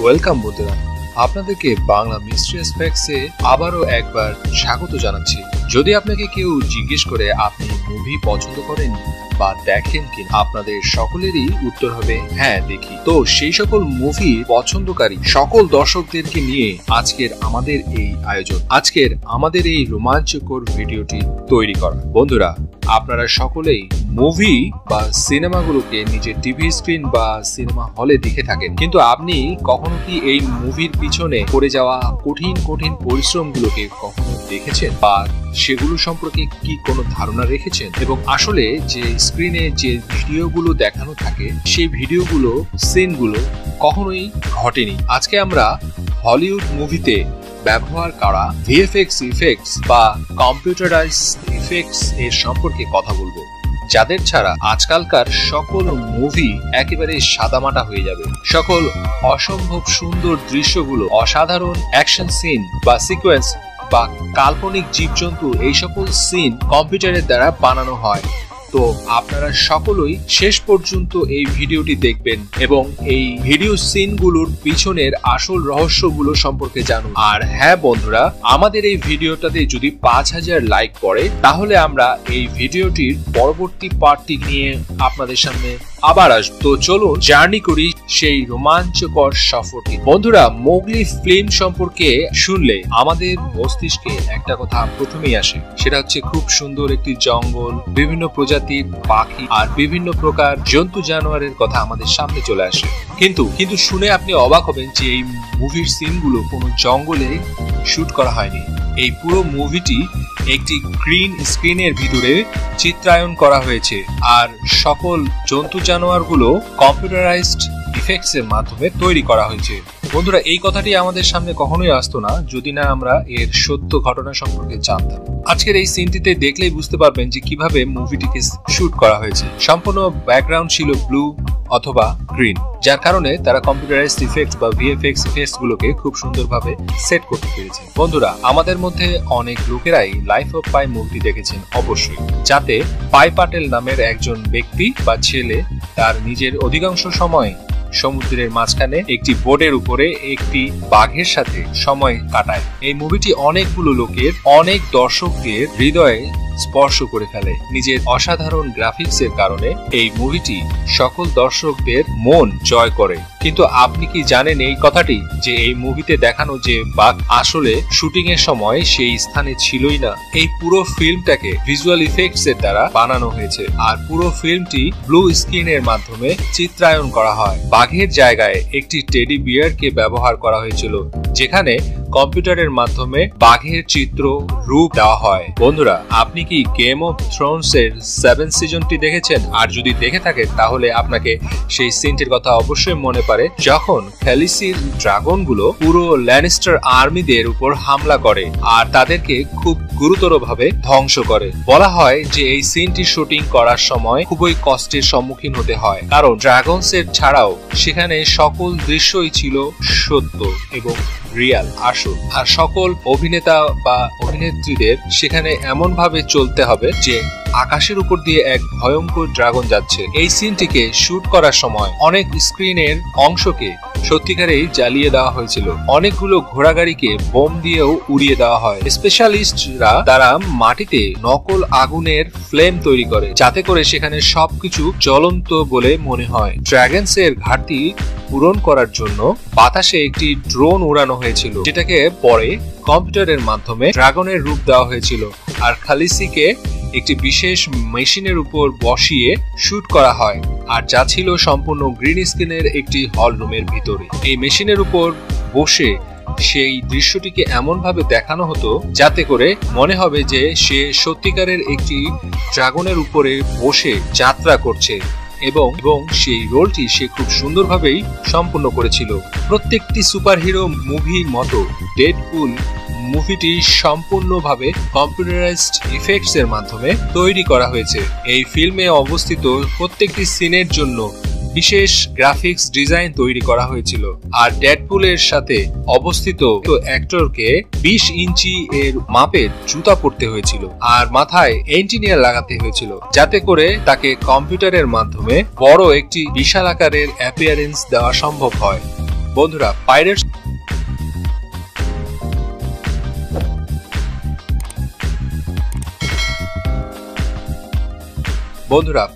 Welcome বন্ধুরা, আপনাদেরকে Bangla mysterious ফ্যাক্টসে আবারও একবার স্বাগত জানাচ্ছি। যদি আপনাকে কেউ জিজ্ঞেস করে আপনি মুভি পছন্দ করেন বা দেখেন কিনা, আপনাদের সকলেরই উত্তর হবে হ্যাঁ দেখি। তো সেই সকল মুভি পছন্দকারী সকল দর্শকদেরকে নিয়ে আজকের আমাদের এই আয়োজন, আজকের আমাদের এই রোমাঞ্চকর ভিডিওটি তৈরি করা। বন্ধুরা, আপনারা সকলেই মুভি বা সিনেমাগুলোকে নিজের টিভি স্ক্রিন বা সিনেমা হলে দেখে থাকেন, কিন্তু আপনি কখনো কি এই মুভির পিছনে করে যাওয়া কঠিন কঠিন পরিশ্রমগুলোকে কখনো দেখেছেন বা সেগুলো সম্পর্কে কি কোনো ধারণা রেখেছেন? এবং আসলে যে স্ক্রিনে যে ভিডিওগুলো দেখানো থাকে সেই ভিডিওগুলো সিনগুলো কখনোই ঘটেনি। আজকে আমরা হলিউড মুভিতে ব্যবহার করা ভিএফএক্স ইফেক্টস বা কম্পিউটারাইজড ইফেক্টস এর সম্পর্কে কথা বলবো, যাদের ছাড়া আজকালকার সকল মুভি একেবারে সাদামাটা হয়ে যাবে। সকল অসম্ভব সুন্দর দৃশ্যগুলো, অসাধারণ অ্যাকশন সিন বা সিকোয়েন্স বা কাল্পনিক জীবজন্তু, এই সকল সিন কম্পিউটারের দ্বারা বানানো হয়। তো আপনারা সকলেই শেষ পর্যন্ত এই ভিডিওটি দেখবেন এবং এই ভিডিও সিনগুলোর পিছনের আসল রহস্যগুলো সম্পর্কে জানুন। আর হ্যাঁ বন্ধুরা, আমাদের এই ভিডিওটাতে যদি 5000 লাইক পড়ে তাহলে আমরা এই ভিডিওটির পরবর্তী পার্টটি নিয়ে আপনাদের সামনে আবার আসবো। তো চলুন জার্নি করি সেই রোমাঞ্চকর সফরটি। বন্ধুরা, মোগলি ফিল্ম সম্পর্কে শুনলে আমাদের মস্তিষ্কে একটা কথা প্রথমেই আসে, সেটা হচ্ছে খুব সুন্দর একটি জঙ্গল, বিভিন্ন প্রজাতির পাখি আর বিভিন্ন প্রকার জন্তু জানোয়ারের কথা আমাদের সামনে চলে আসে। কিন্তু শুনে আপনি অবাক হবেন যে এই মুভির সিনগুলো কোনো জঙ্গলে শুট করা হয়নি। এই পুরো মুভিটি একটি গ্রিন স্ক্রিনের ভিতরে চিত্রায়ন করা হয়েছে আর সকল জন্তু জানোয়ারগুলো কম্পিউটারাইজড ইফেক্টস এর মাধ্যমে তৈরি করা হয়েছে। বন্ধুরা, এই কথাটি আমাদের সামনে কখনোই আসতো না যদি না আমরা এর সত্য ঘটনা সম্পর্কে জানতাম। আজকের এই সিনটিতে দেখলেই বুঝতে পারবেন যে কিভাবে মুভিটিকে শুট করা হয়েছে। সম্পূর্ণ ব্যাকগ্রাউন্ড ছিল ব্লু অথবা গ্রিন, যার কারণে তারা কম্পিউটারাইজড ইফেক্টস বা ভিএফএক্স ইফেক্টস গুলোকে খুব সুন্দরভাবে সেট করতে পেরেছে। বন্ধুরা, আমাদের মধ্যে অনেক লোকেরাই লাইফ অফ পাই মুভি দেখেছেন অবশ্যই, যাতে পাই পাটেল নামের একজন ব্যক্তি বা ছেলে তার নিজের অধিকাংশ সময় সমুদ্রের মাঝখানে একটি বোটের উপরে একটি বাঘের সাথে সময় কাটায়। এই মুভিটি অনেকগুলো লোকের, অনেক দর্শকদের হৃদয়ে স্পর্শ করে ফেলে নিজের অসাধারণ গ্রাফিক্স এর কারণে। এই মুভিটি সকল দর্শকদের মন জয় করে। কিন্তু আপনি কি জানেন এই কথাটি, যে এই মুভিতে দেখানো যে বাঘ আসলে শুটিং এর সময় সেই স্থানে ছিলই না। এই পুরো ফিল্মটাকে ভিজুয়াল ইফেক্টস এর দ্বারা বানানো হয়েছে আর পুরো ফিল্মটি ব্লু স্ক্রিনের মাধ্যমে চিত্রায়ন করা হয়। বাঘের জায়গায় একটি টেডি বিয়ারকে ব্যবহার করা হয়েছিল, যেখানে কম্পিউটারের মাধ্যমে বাঘের চিত্র রূপ দেওয়া হয়। বন্ধুরা, আপনি কি গেম অফ থ্রোনস এর 7 সিজনটি দেখেছেন? আর যদি দেখে থাকেন তাহলে আপনাকে সেই সিনটির কথা অবশ্যই মনে পড়ে, যখন খেলিসির ড্রাগনগুলো পুরো ল্যানিস্টার আর্মিদের উপর হামলা করে আর তাদেরকে খুব গুরুতরভাবে ধ্বংস করে। বলা হয় যে এই সিনটি শুটিং করার সময় খুবই কষ্টের সম্মুখীন হতে হয়, কারণ ড্রাগনস এর ছাড়াও সেখানে সকল দৃশ্যই ছিল সত্য এবং রিয়াল, আসল। আর সকল অভিনেতা বা অভিনেত্রীদের সেখানে এমন ভাবে চলতে হবে যে আকাশের উপর দিয়ে এক ভয়ঙ্কর ড্রাগন যাচ্ছে। এই সিনটিকে শুট করার সময় অনেক স্ক্রিনের অংশকে সত্যিকারেই জ্বালিয়ে দেওয়া হয়েছিল। অনেকগুলো ঘোড়াগাড়িকে বোম দিয়েও উড়িয়ে দেওয়া হয়। স্পেশালিস্টরা তারা মাটিতে নকল আগুনের ফ্লেম তৈরি করে, যাতে করে সেখানে সবকিছু জ্বলন্ত বলে মনে হয়। ড্রাগনস এর ঘাটতি পূরণ করার জন্য বাতাসে একটি ড্রোন উড়ানো হয়েছিল, যেটাকে পরে কম্পিউটারের মাধ্যমে ড্রাগনের রূপ দেওয়া হয়েছিল আর খালিসিকে একটি বিশেষ মেশিনের উপর বসিয়ে শুট করা হয়, আর যা ছিল সম্পূর্ণ গ্রিন স্ক্রিনের একটি হল রুমের ভিতরে। এই মেশিনের উপর বসে সেই দৃশ্যটিকে এমন ভাবে দেখানো হতো যাতে করে মনে হবে যে সে সত্যিকারের একটি ড্রাগনের উপরে বসে যাত্রা করছে এবং সেই রোলটি সে খুব সুন্দরভাবেই সম্পূর্ণ করেছিল। প্রত্যেকটি সুপারহিরো মুভির মতো ডেডপুল মুভিটি সম্পূর্ণভাবে কম্পিউটারাইজড ইফেক্টস এর মাধ্যমে তৈরি করা হয়েছে। এই ফিল্মে অবস্থিত প্রত্যেকটি সিনের জন্য বিশেষ গ্রাফিক্স ডিজাইন তৈরি করা হয়েছিল আর ডেডপুলের সাথে অবস্থিত অ্যাক্টরকে 20 ইঞ্চি এর মাপের জুতা পরতে হয়েছিল আর মাথায় এন্টিনিয়ার লাগাতে হয়েছিল, যাতে করে তাকে কম্পিউটারের মাধ্যমে বড় একটি বিশাল আকারের অ্যাপিয়ারেন্স দেওয়া সম্ভব হয়। বন্ধুরা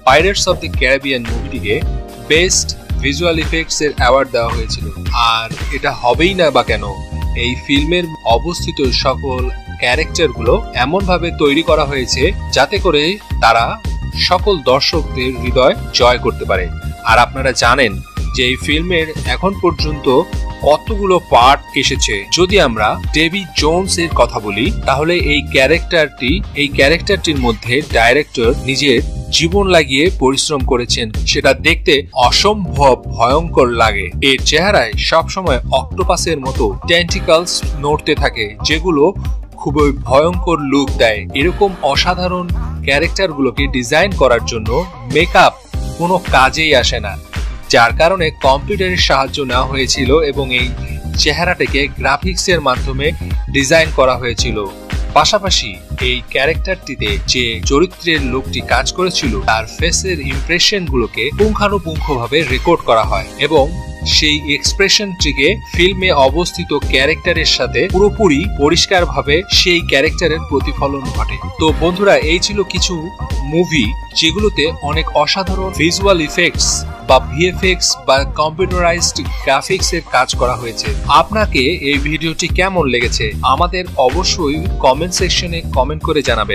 পাইরেটস অফ দ্য ক্যারিবিয়ান মুভিটিকে বেস্ট ভিজুয়াল ইফেক্টস এর অ্যাওয়ার্ড দেওয়া হয়েছিল। আর এটা হবেই না বা কেন, এই ফিল্মের অবস্থিত সকল ক্যারেক্টারগুলো এমন ভাবে তৈরি করা হয়েছে যাতে করে তারা সকল দর্শকদের হৃদয় জয় করতে পারে। আর আপনারা জানেন যে এই ফিল্মের এখন পর্যন্ত কতগুলো পার্ট এসেছে। যদি আমরা ডেভি জোনস এর কথা বলি, তাহলে এই ক্যারেক্টারটির মধ্যে ডাইরেক্টর নিজের জীবন লাগিয়ে পরিশ্রম করেছেন। সেটা দেখতে অসম্ভব ভয়ঙ্কর লাগে। এর চেহারায় সবসময় অক্টোপাসের মতো টেন্টিকলস নড়তে থাকে, যেগুলো খুবই ভয়ঙ্কর লুক দেয়। এরকম অসাধারণ ক্যারেক্টারগুলোকে ডিজাইন করার জন্য মেকআপ কোনো কাজেই আসে না, যার কারণে কম্পিউটারের সাহায্য নেওয়া হয়েছিল এবং এই চেহারাটাকে গ্রাফিক্সের মাধ্যমে ডিজাইন করা হয়েছিল। পাশাপাশি এই ক্যারেক্টারটিতে যে চরিত্রের লোকটি কাজ করেছিল তার ফেসের ইমপ্রেশন গুলোকে পুঙ্খানুপুঙ্খভাবে রেকর্ড করা হয় এবং সেই এক্সপ্রেশনটিকে ফিল্মে অবস্থিত ক্যারেক্টারের সাথে পুরোপুরি পরিষ্কারভাবে সেই ক্যারেক্টারের প্রতিফলন ঘটে। তো বন্ধুরা, এই ছিল কিছু মুভি যেগুলোতে অনেক অসাধারণ ভিজুয়াল ইফেক্টস বা ভিএফএক্স বা কম্পিউটারাইজড গ্রাফিক্স এর কাজ করা হয়েছে। আপনাকে এই ভিডিওটি কেমন লেগেছে আমাদের অবশ্যই কমেন্ট সেকশনে কমেন্ট করে জানাবেন।